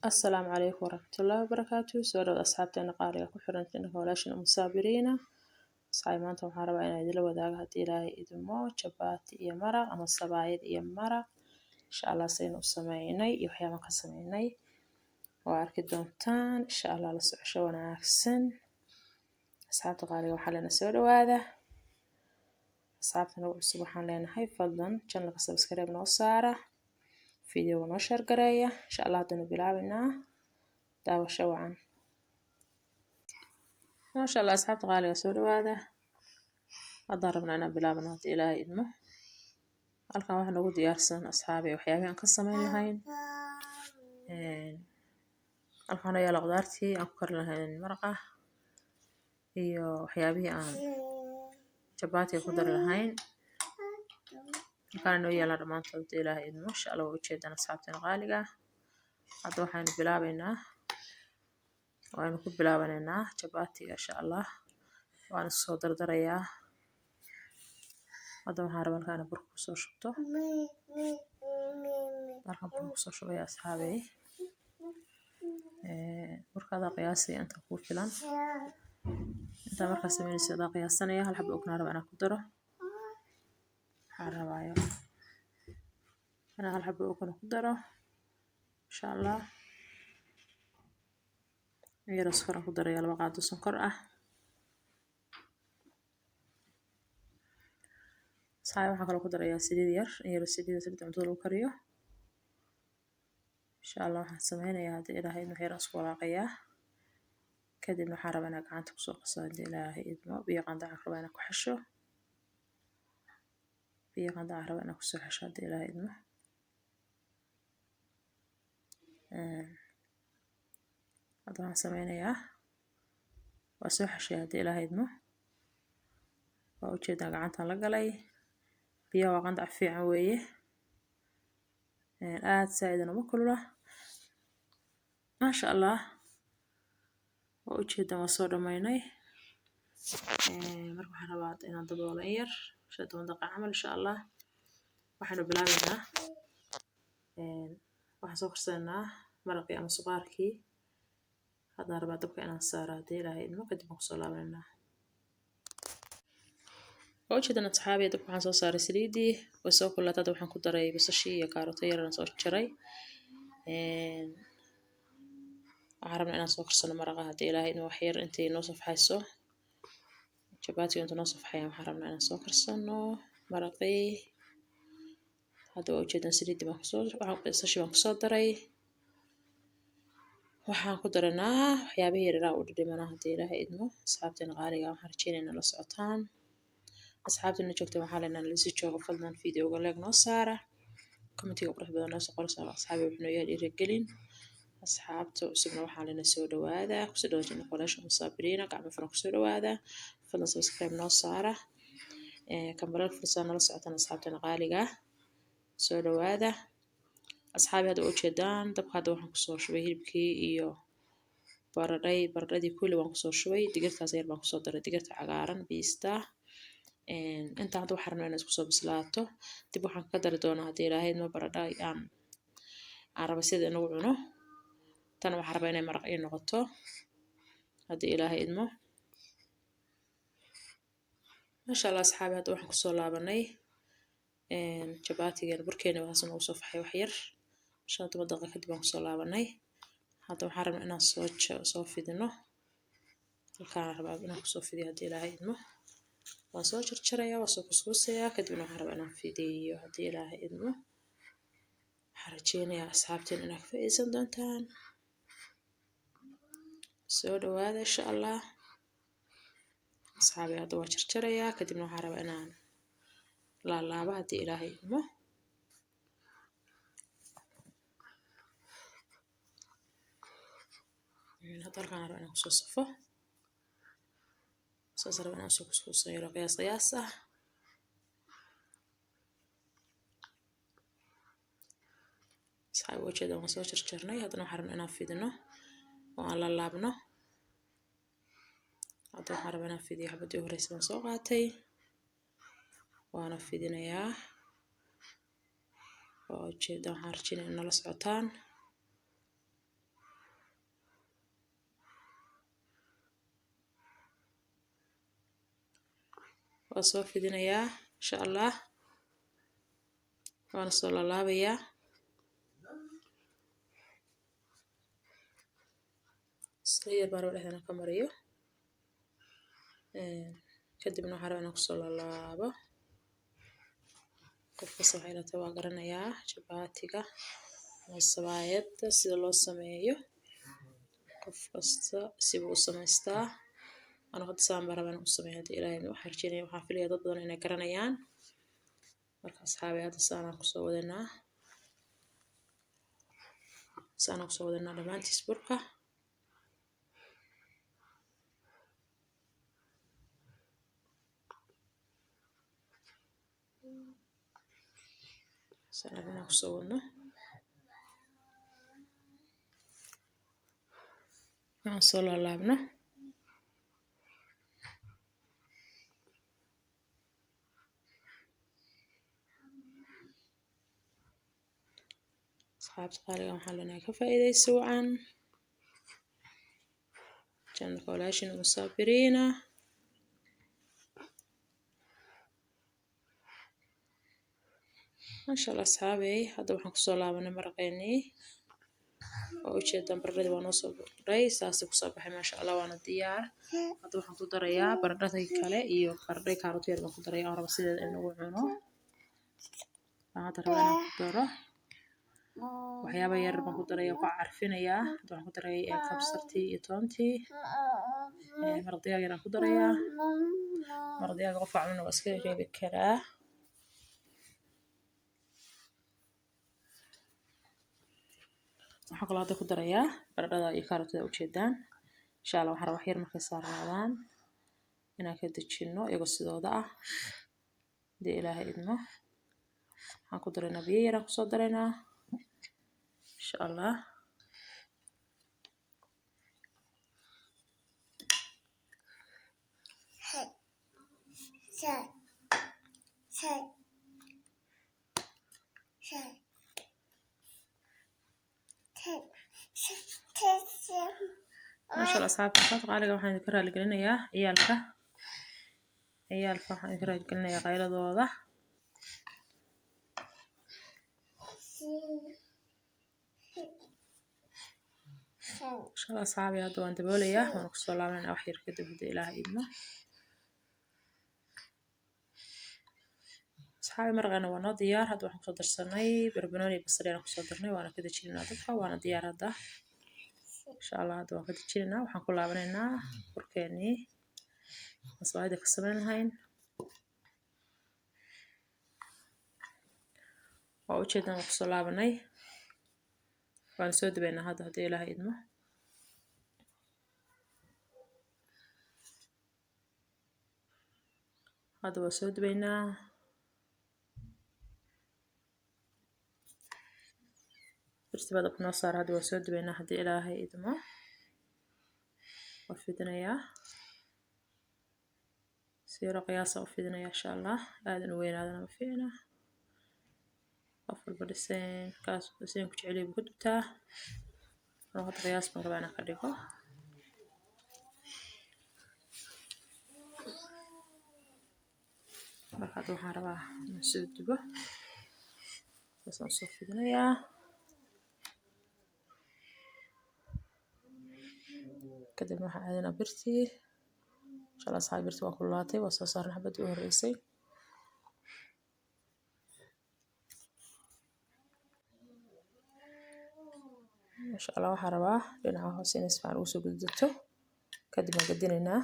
السلام عليكم ورحمة الله وبركاته. سورة أصحابتنا قارئة كحرنت إنك ولاشن المسابرين صايمانتا waxaan rabaa inaan idila wadaago haddii ilaahay idimo jabaati iyo maraq ama sabaayad iyo maraq insha Allah saynu u sameynay iyo waxyaabaan ka sameynay waa arki doontaan insha Allah la socosho wanaagsan asxaabta qaaliga waxaa leena soo dhawaada asxaabtana cusub waxaan leenahay fadlan channelka subscribe noo saara video noo share gareeya insha Allah hadana bilaabinaa daawasho wacan ما شاء الله أصحاب غالية سولو هذا أضربنا أنا بلابنا إلى إدمه ألقى واحد نقول ديارسن أصحابي وحيابي أن قصمين لهين ألقى أنا يلا قدرتي أفكر لهين مرقة هي وحيابي أن جباتي قدر لهين كانوا يلا رمان طلت إلى إدمه إن شاء الله وجد أنا أصحابتنا غالية أضوحين بلابنا وأنا كنت بلابنا جباتي إن شاء الله وأنا الصدر دريا هذا محارب كان بركوس وشطه بركب بركوس وشطه يا أصحابي بركة هذا قياسي أنت أقول فلان أنت بركة سمين السيدة قياسنا هل حب أكون عرب أنا قدره عربايا أنا هل حب أكون قدره إن شاء الله يرس فرق قدره يلا بقعد سكر صحيح waxaan kaloo ku darayaa saliid yar iyo saliid cuntada lagu kariyo insha Allah waxaan sameynayaa hadii ilaahay inuu heer isku walaaqaya kadib waxaan rabaa inaan gacanta ku soo qaso hadii ilaahay idmo biyo qandac rabaa inaan ku xasho biyo qandac rabaa inaan ku soo xasho hadii ilaahay idmo hadda waxaan sameynayaa waa soo xashay hadii ilaahay idmo waa ujeedaa gacanta la galay biyo qandac fiican weeye aad saaidana ma kulula ma sha Allah waa ujeedaa waa soo dhameynay marka waxaan rabaa inaan daboolo yar 10 daqiiqo camal insha Allah waxaanu bilaabaynaa waxaan soo karsanaa maraqii ama suqaarkii hadda rabaa dabka inaan saaro hadii ilaahay idmo kadib ku soo laabanaa وجدنا أصحابي دب waxaan soo saaray saliidii way soo kulaatada waxaan ku daray basashii iyo kaarooto yar aan soo jaray waxaan rabnaa inaan soo karsano maraqa hadii ilaahay inuu wax yar intay noo safxayso jabaati inta noo safxayo waxaan rabnaa inaan soo karsano maraqii hadda wajidna saliidii baan kusoo basashii baan kusoo daray waxaan ku daranaa waxyaabaha yar oo dhadhamana hadii ilaahay idmo asxaabteena qaaliga waxaan rajeynaynaa la socotaan أصحابنا جوكتي محلنا اللي سجوا فضلنا فيديو وقال لك نصارى كومنتي قبل بدنا ناس قرص على أصحابي وإحنا يالي رجلين أصحابته سبنا محلنا سودا وهذا كسودوا جن قلاش مصابرين قاعد بفرق سودا وهذا فضلنا سبسكرايب نصارى كمبر الفرصة نلص عتنا أصحابنا غالية سودا وهذا أصحابي هذا وجدان طب هذا وحنا كسور شوي بكي إيو بردي كل وان كسور شوي دقيقة زير ما كسور دري دقيقة عقارن بيستا inta hadda waxaan rabnaa inay isku soo bislaato dib waxaan ka dari doonaa hadii ilaahay noo baradha aan rabo sida inuu cuno tan waxaan rabaa inay maraq ii noqoto hadii ilaahay idmo ma sha Allah asxaabi hadda waxaan ku soo laabanay jabaatiga burkeena waxaan ugu soo faxay wax yar 5 daqiiqo kadib aan ku soo laabanay hadda waxaan rabnaa inaan soo fidino halkaan rabaa inaan ku soo fidiyo hadii ilaahay idmo waan soo jarjarayaa waan soo kuskuusayaa kadibna waxaan rabaa inaan fidiyo hadii ilaahay idmo waxaan rajeynayaa asxaabteen inaad ka faa'iideysan doontaan soo dhawaada insha Allah asxaabi hadda waan jarjarayaa kadibna waxaan rabaa inaan laalaabo hadii ilaahay idmo hadda halkaan rabaa inaan kusoo safo صار أنا أسوق سيارة قياسة صحيح وجهه وصوت شرني هذا نحرم أنا في دنا وعلى اللابنا هذا نحرم أنا في دي حبتي ورئيس مسوقاتي وأنا في دنا يا وجهه حارجين إن الله سبحانه وأصور في دنيا إن شاء الله وأنا صلى الله بيا سرير بارو لهنا كمريو كدبنا حرنا كصلى الله با قف صحيح تواقرنا يا جباتك والصبايد سيد الله سمايو قف قصة سيبو سمستا أنا قد سام برا بنا السماء هذه إلهي وحرجيني وحافلي ضدنا إن كرنيان marka asxaabi hadda saanaan kusoo wadanaa dhammaantiis burka saanaan kusoo wadno aan soo laabno أصحاب قالوا حلنا كفايدة سوعا كان قولاشين مصابرين ما شاء الله أصحابي هذا وحنا كسولة من مرقيني وأوجه دمبرد ونصب رئيس أسيب صباحي ما شاء الله وأنا ديار هذا وحنا كدريا بردتي كله إيو بردي كاروتير ما كدريا أنا بس إنه عنو هذا روانا كدره waxyaaba yar baan ku daraya ku carfinayaa waxaan ku daraya kabsartii iyo toontii maraqyada yar aan ku darayaa maraqyada qof cunana waa iska reebi karaa waxaan kaloo hadda ku darayaa baradhada iyo kaarootada ujeedaan insha Allah waxaan wax yar markay saarnaadaan inaan ka dejino iyagoo sidooda ah hadii Ilaahay idmo waxaan ku daraynaa biyo yar aan kusoo daraynaa إن شاء الله ما شاء الله أصحاب قالوا waxaan idin raali gelinayaa ciyaalka waxaan idin raali gelinayaa qayladooda إن شاء الله أصحابي هذا وأنت بقولي ونقص الله من أحير كده بدي إله إدمه أصحابي مرغنا وانا ديار هذا وحنا صدر سني بربنوني بصري أنا صدرني وأنا كده شيلنا دفعة وأنا ديار هذا إن شاء الله هذا وكده شيلنا وحنا كلها بنينا بركاني بس وايد كسبنا هين وأوجدنا نقص الله بني وأنا سود بين هذا هدي إله إدمه هذا وسود بينه برتبة بنصار هذا وسود بينه هدي إلهي إدمه وفيدنا إياه سيرة قياسة وفيدنا إياه إن شاء الله هذا وين هذا ما فينا أفضل برسين كاس برسين كتعلي بكتبته ناخد قياس من قبعنا كريكو markaad waxaan rabaa inaan soo dubo basaan soo fidinayaa kadib waxaan aadinaa birtii insha Allah asxaab birtii waa kululaatay waa soo saarnay xabadii u horeysay insha Allah waxaan rabaa dhinaca hoose in si fiican ugu soo gudubto kadib aan gadinaynaa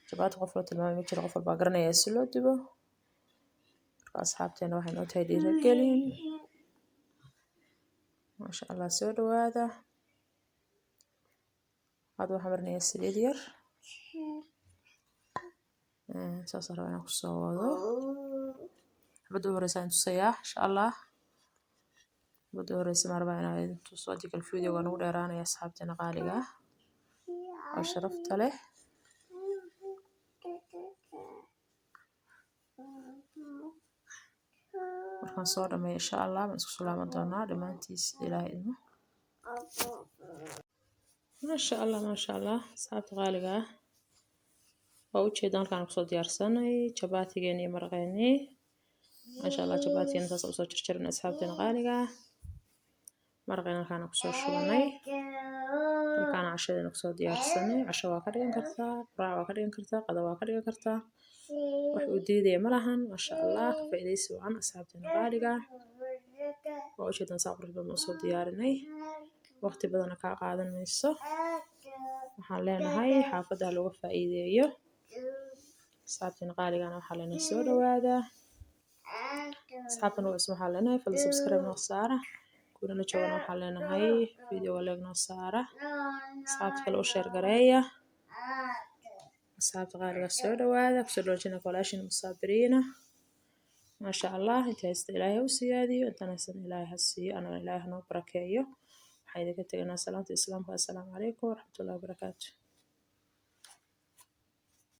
jabaat qof la tilmaamay jiro qof walba garanaya si loo dubo asxaabteena waxay noo tahay dhiirigelin ma sha Allah soo dhawaada هذا واحد مرني السليد ير صار أنا كسوده بدو رسالة السياح إن شاء الله بدو رسالة مربعنا تصدق الفيديو ونقول رانا يا أصحابتنا غالية وشرفت له markaan soo dhameeyo insha Allah ma isku salaaman doonaa dhamaantiis ilaahay idmo ما شاء الله ما شاء الله صعب غالية وجهي كان kusoo diyaarsanay jabaatigeeni iyo maraqeeni masha Allah jabaatigeena taas oo soo jarjarnay asxaabteena qaaliga maraqeena kana kusoo shubanay kana cashadeena kusoo diyaarsanay casho waa ka dhigan kartaa quraac waa ka dhigan kartaa qado waa ka dhigan kartaa wax u diiday malahan masha Allah ka faa'iideysi wacan asxaabteena qaaliga وجهي صابر بالمصود ديارني وقت بدنا كقعدة ميسو وحلينا هاي حافظها لو فائدة صابتين قالي أنا وحلينا السود وهذا صابتنا اسمه حلينا فالسبسكرايب نصارى كنا نشوفنا حلينا هاي فيديو ولا نصارى صابت لو شير قرية صابت قالي السود وهذا بسرعة جنا كلاشين مصابرين ما شاء الله انت هست إلهي وسيادي وانت نسن إلهي هسي أنا إلهي نوبركيه حيث كنت أنا سلامة الإسلام والسلام عليكم ورحمة الله وبركاته.